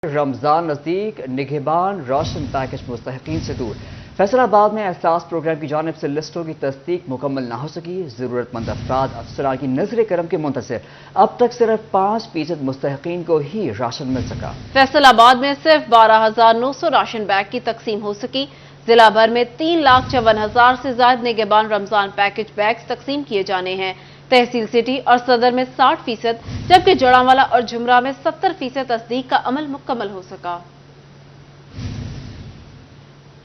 رمضان نزدیک، نگہبان ration package مستحقین سے دور۔ فیصل آباد میں احساس پروگرام کی جانب سے لسٹوں کی تصدیق مکمل نہ ہو سکی، ضرورت مند افراد افسران کی نظر کرم کے منتظر۔ اب تک صرف 5% مستحقین کو ہی راشن مل سکا۔ فیصل آباد میں صرف 12,900 راشن بیگ کی تقسیم ہو سکی۔ ضلع بھر میں 3,54,000 سے زائد نگہبان رمضان پیکج بیگز تقسیم کیے جانے ہیں۔ تحصیل سٹی اور صدر میں 60%، جبکہ جڑانوالا اور جھمرا میں 70% تصدیق کا عمل مکمل ہو سکا۔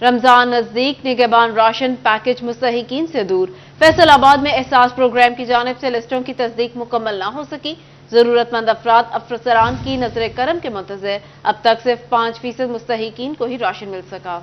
رمضان نزدیک، نگہبان راشن پیکج مستحقین سے دور۔ فیصل آباد میں احساس پروگرام کی جانب سے لسٹوں کی تصدیق مکمل نہ ہو سکی، ضرورت مند افراد افسران کی نظر کرم کے منتظر۔ اب تک صرف 5% مستحقین کو ہی راشن مل سکا۔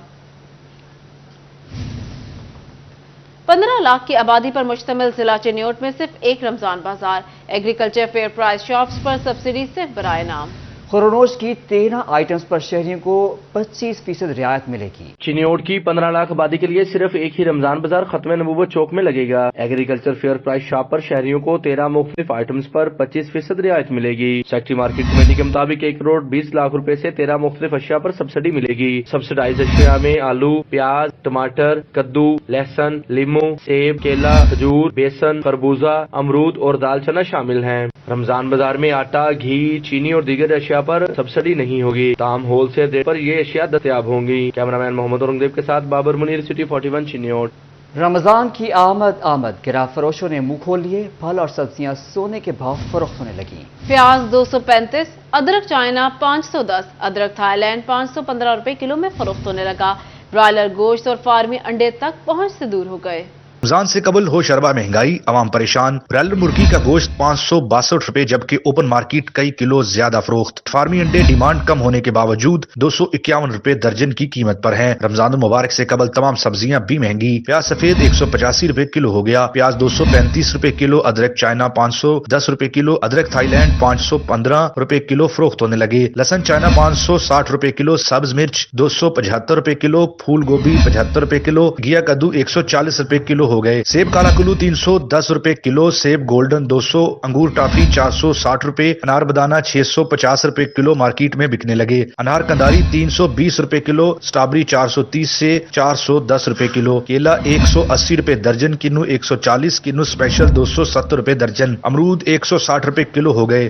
15 لاکھ کی آبادی پر مشتمل ضلع چنیوٹ میں صرف ایک رمضان بازار، ایگریکلچر فیئر پرائز شاپس پر سبسڈی صرف برائے نام۔ خورونوش کی 13 آئٹمز پر شہریوں کو 25% رعایت ملے گی۔ چنیوٹ کی 15 لاکھ آبادی کے لیے صرف ایک ہی رمضان بازار ختم نبوت چوک میں لگے گا۔ ایگریکلچر فیئر پرائز شاپ پر شہریوں کو 13 مختلف آئٹمز پر 25% رعایت ملے گی۔ سیکٹری مارکیٹ کمیٹی کے مطابق 1 کروڑ 20 لاکھ روپے سے 13 مختلف اشیاء پر سبسڈی ملے گی۔ سبسڈائز اشیاء میں آلو، پیاز، ٹماٹر، کدو، لہسن، لیموں، سیب، کیلا، کھجور، بیسن، خربوزہ، امرود اور دال چنا شامل ہیں۔ رمضان بازار میں آٹا، گھی، چینی اور دیگر اشیاء پر سبسڈی نہیں ہوگی، تاہم ہول سیل ریٹ پر یہ اشیاء دستیاب ہوں گی۔ کیمرامین محمد اورنگزیب کے ساتھ بابر منیر، سٹی 41 چنیوٹ۔ رمضان کی آمد گرا فروشوں نے منہ کھول لیے، پھل اور سبزیاں سونے کے بھاؤ فروخت ہونے لگیں۔ پیاز 235، ادرک چائنا 510، ادرک تھائی لینڈ 515 روپے کلو میں فروخت ہونے لگا۔ برائلر گوشت اور فارمی انڈے تک پہنچ سے دور ہو گئے۔ رمضان سے قبل ہو شربہ مہنگائی، عوام پریشان۔ برائلر مرغی کا گوشت 562 روپے جبکہ اوپن مارکیٹ کئی کلو زیادہ فروخت۔ فارمی انڈے ڈیمانڈ کم ہونے کے باوجود 251 روپے درجن کی قیمت پر ہیں۔ رمضان المبارک سے قبل تمام سبزیاں بھی مہنگی۔ پیاز سفید 185 روپے کلو ہو گیا، پیاز 235 روپے کلو، ادرک چائنا 510 روپے کلو، ادرک تھائی لینڈ 515 روپے کلو فروخت ہونے لگے۔ لہسن چائنا 560 روپے کلو، سبز مرچ 275 روپے کلو، پھول گوبھی 75 روپے کلو، گیا کدو 140 روپے کلو ہو گئے۔ سیب کالا کلو 310 روپے کلو، سیب گولڈن 200، انگور ٹافی 460 روپے، انار بدانا 650 روپے کلو مارکیٹ میں بکنے لگے۔ انار کنداری 320 روپے کلو، سٹرابری 430 سے 410 روپے کلو، کیلا 180 روپے درجن، کنو 140، کنو اسپیشل 270 روپے درجن، امرود 160 روپے کلو ہو گئے۔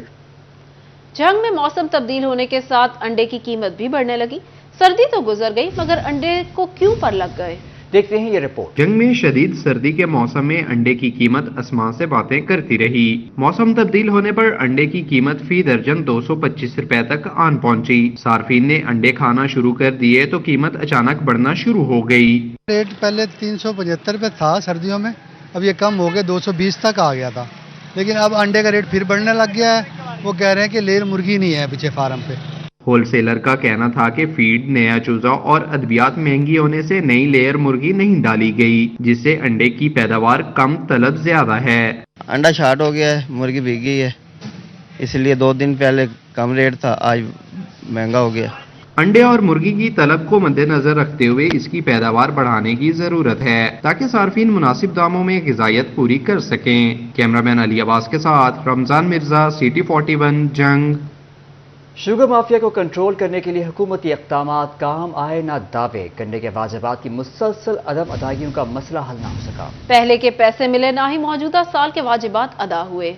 جنگ میں موسم تبدیل ہونے کے ساتھ انڈے کی قیمت بھی بڑھنے لگی۔ سردی تو گزر گئی مگر انڈے کو کیوں پر لگ گئے؟ دیکھتے ہیں یہ رپورٹ۔ جنگ میں شدید سردی کے موسم میں انڈے کی قیمت آسمان سے باتیں کرتی رہی۔ موسم تبدیل ہونے پر انڈے کی قیمت فی درجن 225 روپے تک آن پہنچی۔ صارفین نے انڈے کھانا شروع کر دیے تو قیمت اچانک بڑھنا شروع ہو گئی۔ ریٹ پہلے 375 روپے تھا سردیوں میں، اب یہ کم ہو گیا 220 تک آ گیا تھا، لیکن اب انڈے کا ریٹ پھر بڑھنے لگ گیا ہے۔ وہ کہہ رہے ہیں کہ لیئر مرغی نہیں ہے پیچھے فارم پہ۔ ہول سیلر کا کہنا تھا کہ فیڈ، نیا چوزہ اور ادویات مہنگی ہونے سے نئی لیئر مرغی نہیں ڈالی گئی، جس سے انڈے کی پیداوار کم، طلب زیادہ ہے۔ انڈا شارٹ ہو گیا ہے، مرغی بک گئی ہے، اس لیے 2 دن پہلے کم ریٹ تھا، آج مہنگا ہو گیا۔ انڈے اور مرغی کی طلب کو مد نظر رکھتے ہوئے اس کی پیداوار بڑھانے کی ضرورت ہے تاکہ صارفین مناسب داموں میں غذائیت پوری کر سکیں۔ کیمرامین علی عباس کے ساتھ رمضان مرزا، سٹی 41 جنگ۔ شوگر مافیا کو کنٹرول کرنے کے لیے حکومتی اقدامات کام آئے نہ دعوے، کرنے کے واجبات کی مسلسل عدم ادائیگیوں کا مسئلہ حل نہ ہو سکا۔ پہلے کے پیسے ملے نہ ہی موجودہ سال کے واجبات ادا ہوئے۔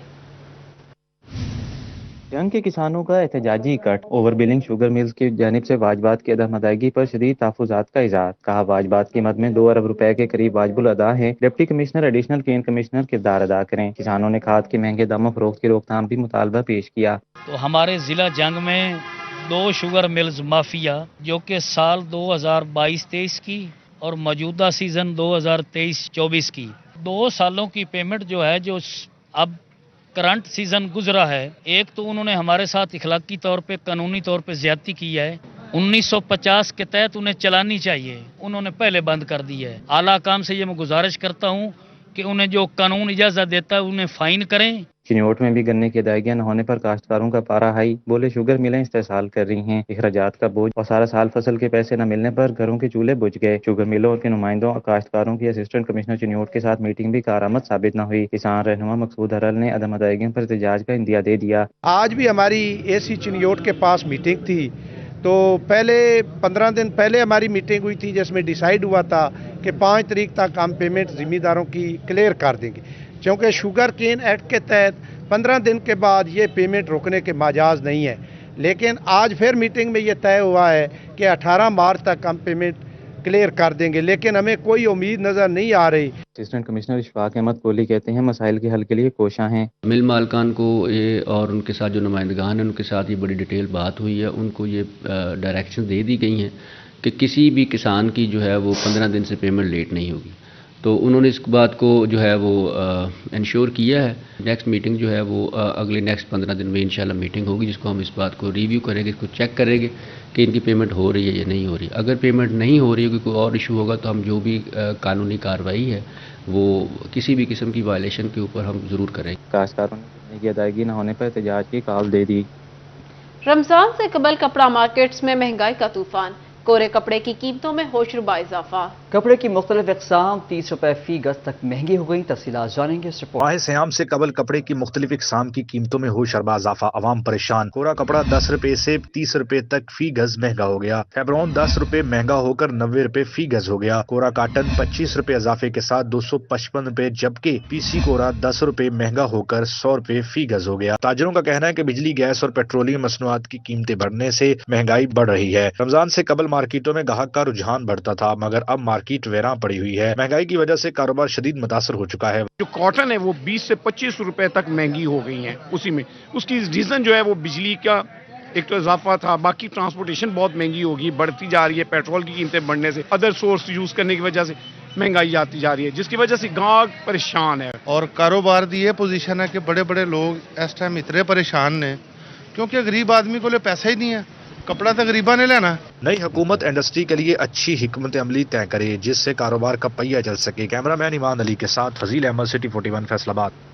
جنگ کے کسانوں کا احتجاجی کٹ، اوور بلنگ، شوگر ملز کی جانب سے واجبات کی عدم ادائیگی پر شدید تحفظات کا اظہار۔ کہا واجبات کی مد میں 2 ارب روپے کے قریب واجب الادا ہے، deputy commissioner additional can commissioner کردار ادا کریں۔ کسانوں نے کھاد کے مہنگے داموں فروخت کی روک تھام بھی مطالبہ پیش کیا۔ تو ہمارے ضلع جنگ میں 2 شوگر ملز مافیا جو کہ سال 2022-23 کی اور موجودہ سیزن 2023-24 کی 2 سالوں کی پیمنٹ جو ہے، جو اب کرنٹ سیزن گزرا ہے، ایک تو انہوں نے ہمارے ساتھ اخلاقی طور پہ، قانونی طور پہ زیادتی کی ہے۔ 1950 کے تحت انہیں چلانی چاہیے، انہوں نے پہلے بند کر دی ہے۔ اعلیٰ کام سے یہ میں گزارش کرتا ہوں کہ انہیں جو قانون اجازت دیتا ہے انہیں فائن کریں۔ چنیوٹ میں بھی گنے کی ادائیگیاں نہ ہونے پر کاشتکاروں کا پارا ہائی، بولے شوگر ملیں استحصال کر رہی ہیں، اخراجات کا بوجھ اور سارا سال فصل کے پیسے نہ ملنے پر گھروں کے چولہے بجھ گئے۔ شوگر ملوں کے نمائندوں اور کاشتکاروں کی اسسٹنٹ کمشنر چنیوٹ کے ساتھ میٹنگ بھی کارآمد ثابت نہ ہوئی۔ کسان رہنما مقصود ہرل نے عدم ادائیگیوں پر احتجاج کا اندیا دے دیا۔ آج بھی ہماری اے سی چنیوٹ کے پاس میٹنگ تھی तो पहले 15 दिन पहले हमारी मीटिंग हुई थी जिसमें डिसाइड हुआ था कि 5 तारीख तक हम पेमेंट ज़िम्मेदारों की क्लियर कर देंगे, क्योंकि शुगर केन एक्ट के तहत 15 दिन के बाद ये पेमेंट रोकने के मजाज नहीं है। लेकिन आज फिर मीटिंग में ये तय हुआ है कि 18 मार्च तक हम पेमेंट क्लियर कर देंगे, लेकिन हमें कोई उम्मीद नज़र नहीं आ रही। असिस्टेंट कमिश्नर इशफाक अहमद कोहली कहते हैं मसाइल के हल के लिए कोशां हैं। मिल मालकान को ये और उनके साथ जो नुमाइंदगान हैं उनके साथ ये बड़ी डिटेल बात हुई है, उनको ये डायरेक्शन दे दी गई हैं कि किसी भी किसान की जो है वो 15 दिन से पेमेंट लेट नहीं होगी। तो उन्होंने इस बात को जो है वो इंश्योर किया है। नेक्स्ट मीटिंग जो है वो अगले नेक्स्ट 15 दिन में इंशाल्लाह मीटिंग होगी, जिसको हम इस बात को रिव्यू करेंगे, इसको चेक करेंगे कि इनकी पेमेंट हो रही है या नहीं हो रही। अगर पेमेंट नहीं हो रही है, कोई और इशू होगा, तो हम जो भी कानूनी कार्रवाई है वो किसी भी किस्म की वायलेशन के ऊपर हम ज़रूर करेंगे। काश्तकारों ने की अदायगी न होने पर एहतजाज की कॉल दे दी। रमजान से कबल कपड़ा मार्केट्स में महंगाई का तूफान, कोरे कपड़े की कीमतों में होशरुबा इजाफा। कपड़े की मुख्तलिफ इकसाम 30 रुपए फी गज तक महंगी हो गई। तफसीलात जानेंगे इस रिपोर्ट। माह सियाम से कबल कपड़े की मुख्तलिफ इकसाम की कीमतों में होशरुबा इजाफा, अवाम परेशान। कोरा कपड़ा 10 रुपए से 30 रुपए तक फी गज महंगा हो गया। फेब्रॉन 10 रुपए महंगा होकर 90 रुपए फी गज हो गया। कोरा काटन 25 रुपए इजाफे के साथ 255 रुपए, जबकि पीसी कोरा 10 रुपए महंगा होकर 100 रुपए फी गज हो गया। ताजरों का कहना है कि बिजली, गैस और पेट्रोलियम मसनूआत की कीमतें बढ़ने से महंगाई बढ़ रही है। रमजान से कबल मार्केटों में ग्राहक का रुझान बढ़ता था, मगर अब मार्केट वेरान पड़ी हुई है। महंगाई की वजह से कारोबार शदीद मुतासर हो चुका है। जो कॉटन है वो 20 से 25 रुपए तक महंगी हो गई है। उसी में उसकी रीजन जो है वो बिजली का एक तो इजाफा था, बाकी ट्रांसपोर्टेशन बहुत महंगी होगी, बढ़ती जा रही है। पेट्रोल की कीमतें बढ़ने से, अदर सोर्स यूज करने की वजह से महंगाई आती जा रही है, जिसकी वजह से गांव परेशान है। और कारोबार की ये पोजीशन है कि बड़े बड़े लोग इस टाइम इतने परेशान ने क्योंकि गरीब आदमी को पैसा ही नहीं है, कपड़ा तो गरीबा ने लेना। नई हुकूमत इंडस्ट्री के लिए अच्छी हिकमत अमली तय करे, जिससे कारोबार का पहिया चल सके। कैमरामैन ईमान अली के साथ हजील अहमद, सिटी 41 फैसलाबाद।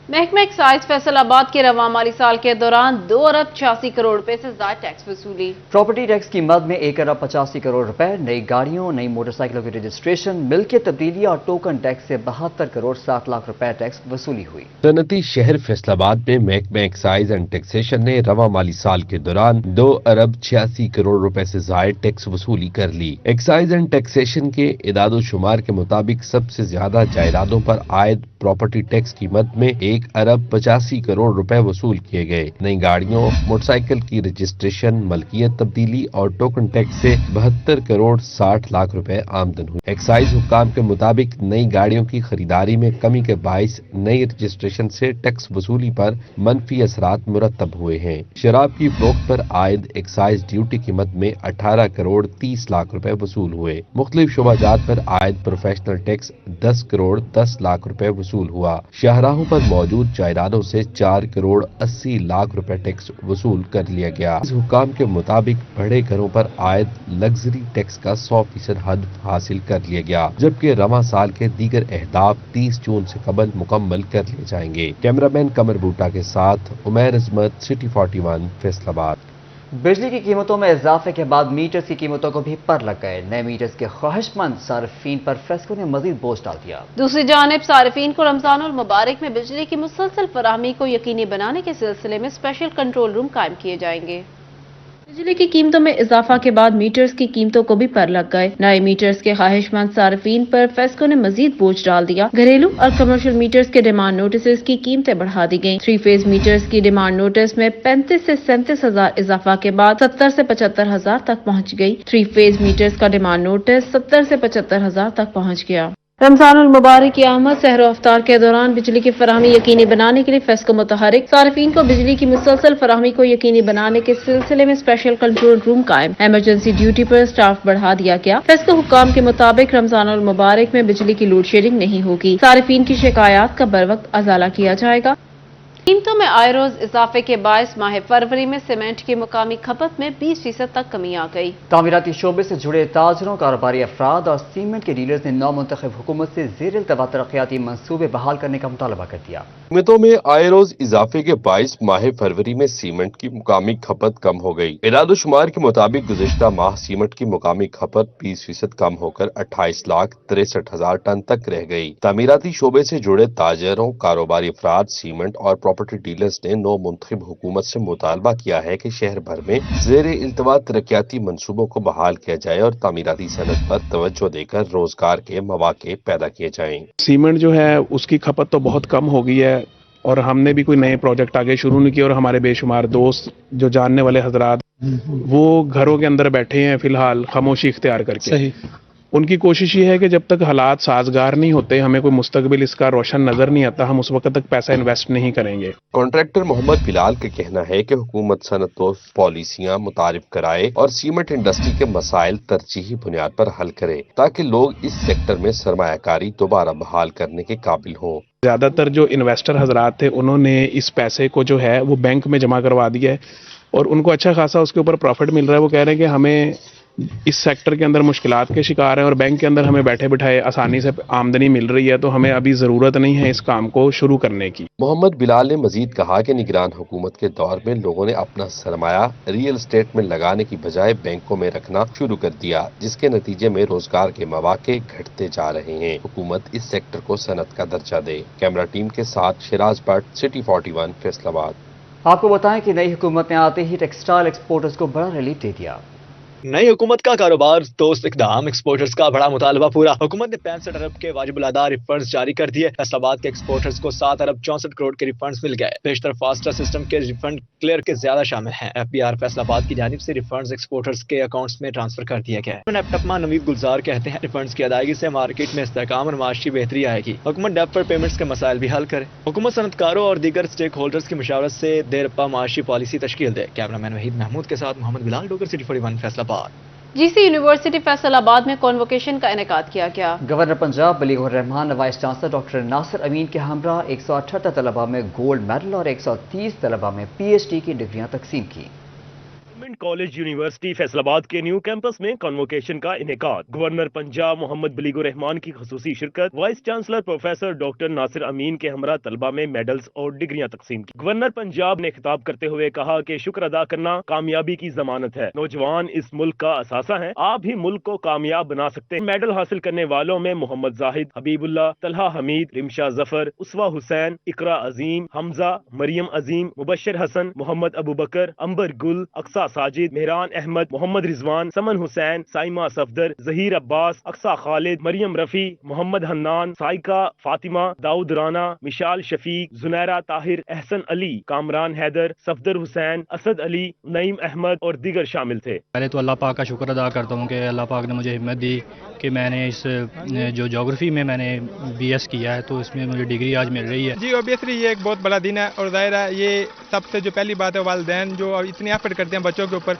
महकमा एक्साइज फैसलाबाद के रवा माली साल के दौरान 2 अरब 86 करोड़ रुपए से ज्यादा टैक्स वसूली। प्रॉपर्टी टैक्स की मद में 1 अरब 85 करोड़ रुपए, नई गाड़ियों, नई मोटरसाइकिलों की रजिस्ट्रेशन, मिल्कियत तब्दीली और टोकन टैक्स से 72 करोड़ 60 लाख रुपए टैक्स वसूली हुई। सनती शहर फैसलाबाद में महकमा एक्साइज एंड टैक्सेशन ने रवा माली साल के दौरान 2 अरब 86 करोड़ रुपए से ज्यादा टैक्स वसूली कर ली। एक्साइज एंड टैक्सेशन के इदादो शुमार के मुताबिक सबसे ज्यादा जायदादों पर आयद प्रॉपर्टी टैक्स की मद में 1 अरब 85 करोड़ रुपए वसूल किए गए। नई गाड़ियों, मोटरसाइकिल की रजिस्ट्रेशन, मलकियत तब्दीली और टोकन टैक्स से 72 करोड़ 60 लाख रुपए आमदन हुई। एक्साइज हुक्काम के मुताबिक नई गाड़ियों की खरीदारी में कमी के बाइस नई रजिस्ट्रेशन से टैक्स वसूली पर मनफी असरात मुरतब हुए हैं। शराब की फरोख्त पर आयद एक्साइज ड्यूटी की मद में 18 करोड़ 30 लाख रुपए वसूल हुए। मुख्तलिफ शोबाजात पर आयद प्रोफेशनल टैक्स 10 करोड़ 10 लाख रुपए वसूल हुआ। शाहराहों पर मौजूद जायदादों से 4 करोड़ 80 लाख रुपए टैक्स वसूल कर लिया गया। इस हुक्काम के मुताबिक बड़े घरों पर आयद लग्जरी टैक्स का 100% हद हासिल कर लिया गया, जबकि रवा साल के दीगर अहदाफ 30 जून से कबल मुकम्मल कर लिए जाएंगे। कैमरामैन कमर बूटा के साथ उमैर अजमत, सिटी 41 फैसलाबाद। बिजली की कीमतों में इजाफे के बाद मीटर्स की कीमतों को भी पर लग गए। नए मीटर्स के ख्वाहिशमंद सार्फिन पर फेस्को ने मजीद बोझ डाल दिया। दूसरी जानिब सार्फिन को रमजान और मुबारक में बिजली की मुसलसल फराहमी को यकीनी बनाने के सिलसिले में स्पेशल कंट्रोल रूम कायम किए जाएंगे। बिजली की कीमतों में इजाफा के बाद मीटर्स की कीमतों को भी पर लग गए। नए मीटर्स के ख्वाहिशमंद सार्फिन पर फेस्को ने मजीद बोझ डाल दिया। घरेलू और कमर्शियल मीटर्स के डिमांड नोटिस की कीमतें बढ़ा दी गयी। 3 फेज मीटर्स की डिमांड नोटिस में 35 से 37 हजार इजाफा के बाद 70 से 75 हजार तक पहुँच गयी। 3 फेज मीटर्स का डिमांड नोटिस 70 से 75 हजार तक पहुँच गया। रमजान उल मुबारक की आमद सहर अफ्तार के दौरान बिजली की फराहमी यकीनी बनाने के लिए फेस्को मुतहरिक। सार्फिन को बिजली की मुसलसल फराहमी को यकीनी बनाने के सिलसिले में स्पेशल कंट्रोल रूम कायम। इमरजेंसी ड्यूटी पर स्टाफ बढ़ा दिया गया। फेस्को हुक्काम के मुताबिक रमजान उल मुबारक में बिजली की लोड शेडिंग नहीं होगी। सार्फिन की शिकायत का बर वक्त अजाला किया जाएगा। कीमतों में आए रोज इजाफे के बायस माह फरवरी में सीमेंट की मुकामी खपत में 20% तक कमी आ गई। तामीराती शोबे से जुड़े ताजरों, कारोबारी अफराद और सीमेंट के डीलर्स ने नौमुंतखब हुकूमत से ज़ेर इल्तवा तरक्याती मंसूबे बहाल करने का मुतालबा कर दिया। कीमतों में आए रोज इजाफे के बायस माह फरवरी में सीमेंट की मुकामी खपत कम हो गई। इदादो शुमार के मुताबिक गुज़िश्ता माह सीमेंट की मुकामी खपत 20% कम होकर 28,63,000 टन तक रह गई। तामीराती शोबे से जुड़े ताजरों, कारोबारी अफराद, सीमेंट और प्रॉपर्टी डीलर्स ने नौ मुंतखब हुकूमत से मुतालबा किया है कि शहर भर में ज़ेर इल्तवा तरक्याती मंसूबों को बहाल किया जाए और तामीराती सनत पर तवज्जो देकर रोजगार के मौके पैदा किए जाएं। सीमेंट जो है उसकी खपत तो बहुत कम हो गई है और हमने भी कोई नए प्रोजेक्ट आगे शुरू नहीं किए और हमारे बेशुमार दोस्त जो जानने वाले हजरात वो घरों के अंदर बैठे हैं फिलहाल खामोशी इख्तियार करके। सही। उनकी कोशिश ये है कि जब तक हालात साजगार नहीं होते, हमें कोई मुस्तकबिल इसका रोशन नजर नहीं आता, हम उस वक्त तक पैसा इन्वेस्ट नहीं करेंगे। कॉन्ट्रैक्टर मोहम्मद बिलाल का कहना है कि हुकूमत सनत पॉलिसियां मुतारिफ कराए और सीमेंट इंडस्ट्री के मसाइल तरजीही बुनियाद पर हल करे ताकि लोग इस सेक्टर में सरमायाकारी दोबारा बहाल करने के काबिल हों। ज्यादातर जो इन्वेस्टर हजरात थे उन्होंने इस पैसे को जो है वो बैंक में जमा करवा दिया है और उनको अच्छा खासा उसके ऊपर प्रॉफिट मिल रहा है। वो कह रहे हैं कि हमें इस सेक्टर के अंदर मुश्किलात के शिकार हैं और बैंक के अंदर हमें बैठे बिठाए आसानी से आमदनी मिल रही है, तो हमें अभी जरूरत नहीं है इस काम को शुरू करने की। मोहम्मद बिलाल ने मजीद कहा कि निगरान हुकूमत के दौर में लोगों ने अपना सरमाया रियल एस्टेट में लगाने की बजाय बैंकों में रखना शुरू कर दिया, जिसके नतीजे में रोजगार के मौके घटते जा रहे हैं। हुकूमत इस सेक्टर को सनत का दर्जा दे। कैमरा टीम के साथ शिराज भट्ट, सिटी 41, फैसलाबाद। आपको बताएं कि नई हुकूमत ने आते ही टेक्सटाइल एक्सपोर्टर्स को बड़ा रिलीफ दे दिया। नई हुकूमत का कारोबार दोस्त इकदाम, एक्सपोर्टर्स का बड़ा मुतालबा पूरा। हुकूमत ने 65 अरब के वाजिब अदा रिफंड्स जारी कर दिए। फैसलाबाद के एक्सपोर्टर्स को 7 अरब 64 करोड़ के रिफंड्स मिल गए। बेशतर फास्टर सिस्टम के रिफंड क्लियर के ज्यादा शामिल हैं। FBR फैसलाबाद की जानिब से रिफंड्स एक्सपोर्टर्स के अकाउंट्स में ट्रांसफर कर दिया गया है। नवीद गुलजार कहते हैं रिफंड्स की अदायगी से मार्केट में इस्तेहकाम और माशी बेहतरी आएगी। हुकूमत डेप्ट पर पेमेंट्स के मसाइल भी हल करे। हुकूमत सनतकारों और दीगर स्टेक होल्डर्स की मुशावरत से देरपा माशी पॉलिसी तश्कील दे। कैमरामैन वहीद महमूद के साथ Mohammad Bilal, Dogar, city 41, Faisalabad. GC university Faisalabad में कॉन्वोकेशन का इनेकाद किया गया। Governor Punjab Balighur Rahman, vice chancellor doctor Nasir Amin के हमरा 178 तलबा में गोल्ड मेडल और 130 तलबा में PhD की डिग्रियां तकसीम की। कॉलेज यूनिवर्सिटी फैसलाबाद के न्यू कैंपस में कॉन्वोकेशन का इनेकाद। गवर्नर पंजाब मोहम्मद बलीगुर रहमान की खुसूसी शिरकत, vice chancellor professor doctor Nasir Amin के हमरा तलबा में मेडल्स और डिग्रियां तकसीम की। गवर्नर पंजाब ने खिताब करते हुए कहा कि शुक्र अदा करना कामयाबी की जमानत है। नौजवान इस मुल्क का असासा है, आप भी मुल्क को कामयाब बना सकते हैं। मेडल हासिल करने वालों में मोहम्मद जाहिद, हबीबुल्लाह, तलहा हमीद, रिमशा जफर, उसवा हुसैन, इकरा अजीम, हमजा, मरियम अजीम, मुबशर हसन, मोहम्मद अबू बकर, अंबर गुल, अक्सा साजिद, मेहरान अहमद, मोहम्मद रिजवान, समन हुसैन, साइमा सफदर, जहीर अब्बास, अक्सा खालिद, मरियम रफी, मोहम्मद हन्नान, साइका फातिमा, दाऊद राना, मिशाल शफीक, जुनैरा ताहिर, एहसन अली, कामरान हैदर, सफदर हुसैन, असद अली, नईम अहमद और दीगर शामिल थे। पहले तो अल्लाह पाक का शुक्र अदा करता हूँ कि अल्लाह पाक ने मुझे हिम्मत दी कि मैंने इस जो ज्योग्राफी में मैंने BS किया है तो इसमें मुझे डिग्री आज मिल रही है। जी ऑब्वियसली ये एक बहुत बड़ा दिन है और ज़ाहिर है ये सबसे जो पहली बात है वालिदैन जो इतनी एफर्ट करते हैं बच्चों के ऊपर,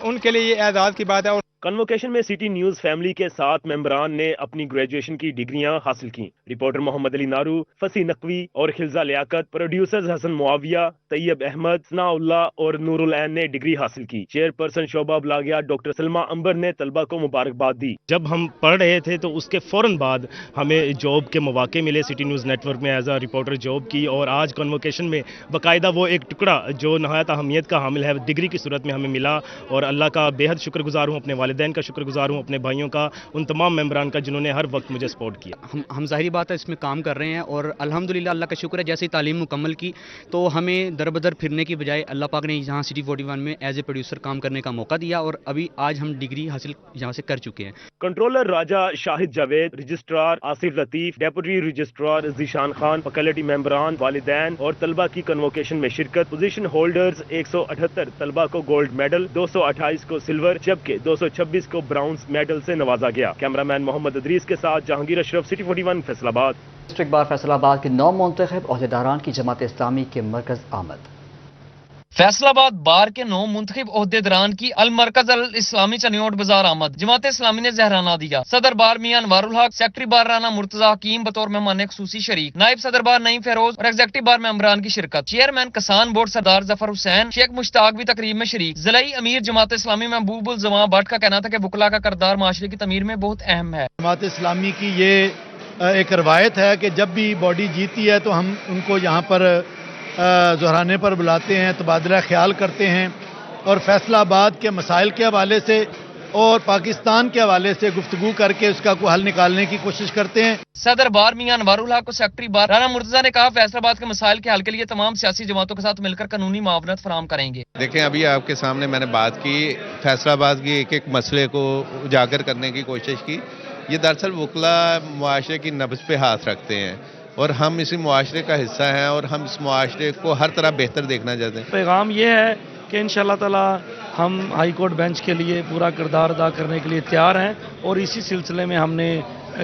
उनके लिए ये एजाज़ की बात है। कन्वोकेशन में सिटी न्यूज फैमिली के 7 मेंबरान ने अपनी ग्रेजुएशन की डिग्रियां हासिल की। रिपोर्टर मोहम्मद अली नारू, फसी नकवी और खिलजा लियाकत, प्रोड्यूसर्स हसन मुआविया, तैयब अहमद, सनाउल्ला और नूरुल ऐन ने डिग्री हासिल की। चेयरपर्सन शोभा बलागिया डॉक्टर सलमा अंबर ने तलबा को मुबारकबाद दी। जब हम पढ़ रहे थे तो उसके फौरन बाद हमें जॉब के मौके मिले सिटी न्यूज़ नेटवर्क में एज अ रिपोर्टर जॉब की, और आज कन्वोकेशन में बाकायदा वो एक टुकड़ा जो नहायत अहमियत का हामिल है डिग्री की सूरत में हमें मिला, और अल्लाह का बेहद शुक्रगुजार हूँ, अपने वालिदैन का शुक्रगुजार हूँ, अपने भाइयों का, उन तमाम मेंबरान का जिन्होंने हर वक्त मुझे सपोर्ट किया। हम ज़ाहिरी बात है इसमें काम कर रहे हैं और अल्हम्दुलिल्लाह अल्लाह का शुक्र है जैसे ही तालीम मुकम्मल की तो हमें दर बदर फिरने की बजाय अल्लाह पाक ने यहाँ सिटी 41 में एज ए प्रोड्यूसर काम करने का मौका दिया और अभी आज हम डिग्री हासिल यहाँ से कर चुके हैं। Controller Raja Shahid Javed, registrar Asif Latif, deputy registrar Zeeshan Khan, faculty मेंबरान, वालिदैन और तलबा की कन्वोकेशन में शिरकत। पोजीशन होल्डर्स 178 तलबा को गोल्ड मेडल, 228 को सिल्वर जबकि 226 को ब्राउन्स मेडल से नवाजा गया। कैमरामैन मोहम्मद अदरीस के साथ Jahangir Ashraf, city 41, Faisalabad. District bar Faisalabad के 9 मुंतखब ओहदेदारान की जमात इस्लामी के मरकज आमद। फैसलाबाद बार के 9 मुंतखब ओहदेदारान की अल मरकज अल इस्लामी चनियोट बाजार आमद। जमात इस्लामी ने जहराना दिया। सदर बार मियां अनवारुल हक, सेक्रेटरी बार राना मुर्तजा हकीम बतौर मेहमान खुसूसी शरीक, नायब सदर बार नईम फेरोज और एग्जीक्यूटिव बार मेंबरान की शिरकत। चेयरमैन किसान बोर्ड सरदार जफर हुसैन, शेख मुश्ताक भी तकरीब में शरीक। जिलाई अमीर जमात इस्लामी महबूबुल जमा भट्ट का कहना था कि बुकला का किरदार माशरे की तमीर में बहुत अहम है। जमात इस्लामी की ये एक रवायत है कि जब भी बॉडी जीती है तो हम उनको यहाँ पर दोहराने पर बुलाते हैं, तबादला ख्याल करते हैं और फैसलाबाद के मसाइल के हवाले से اور پاکستان کے حوالے سے گفتگو کر کے اس کا کوئی حل نکالنے کی کوشش کرتے ہیں. صدر بار میاں انوار الحق کو سیکٹری بار رانا مرتضیٰ نے کہا فیصل آباد کے مسائل کے حل کے لیے تمام سیاسی جماعتوں کے ساتھ مل کر قانونی معاونت فراہم کریں گے. دیکھیں ابھی آپ کے سامنے میں نے بات کی فیصل آباد کی ایک ایک مسئلے کو اجاگر کرنے کی کوشش کی. یہ دراصل وکلا معاشرے کی نبض پہ ہاتھ رکھتے ہیں اور ہم اسی معاشرے کا حصہ ہیں اور ہم اس معاشرے کو ہر طرح بہتر دیکھنا چاہتے ہیں. پیغام یہ ہے کہ انشاءاللہ تعالی ہم ہائی کورٹ بینچ کے لیے پورا کردار ادا کرنے کے لیے تیار ہیں اور اسی سلسلے میں ہم نے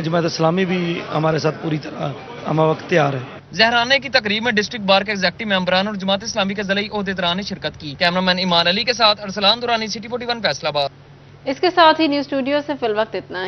جماعت اسلامی بھی ہمارے ساتھ پوری طرح ہم وقت تیار ہے. زہرانے کی تقریب میں ڈسٹرکٹ بار کے ایگزیکٹو ممبران اور جماعت اسلامی کے ضلعی عہدیداران نے شرکت کی. کیمرامین ایمان علی کے ساتھ ارسلان دورانی، سٹی 41 فیصل آباد. اس کے ساتھ ہی نیوز اسٹوڈیو سے فی الوقت اتنا ہے.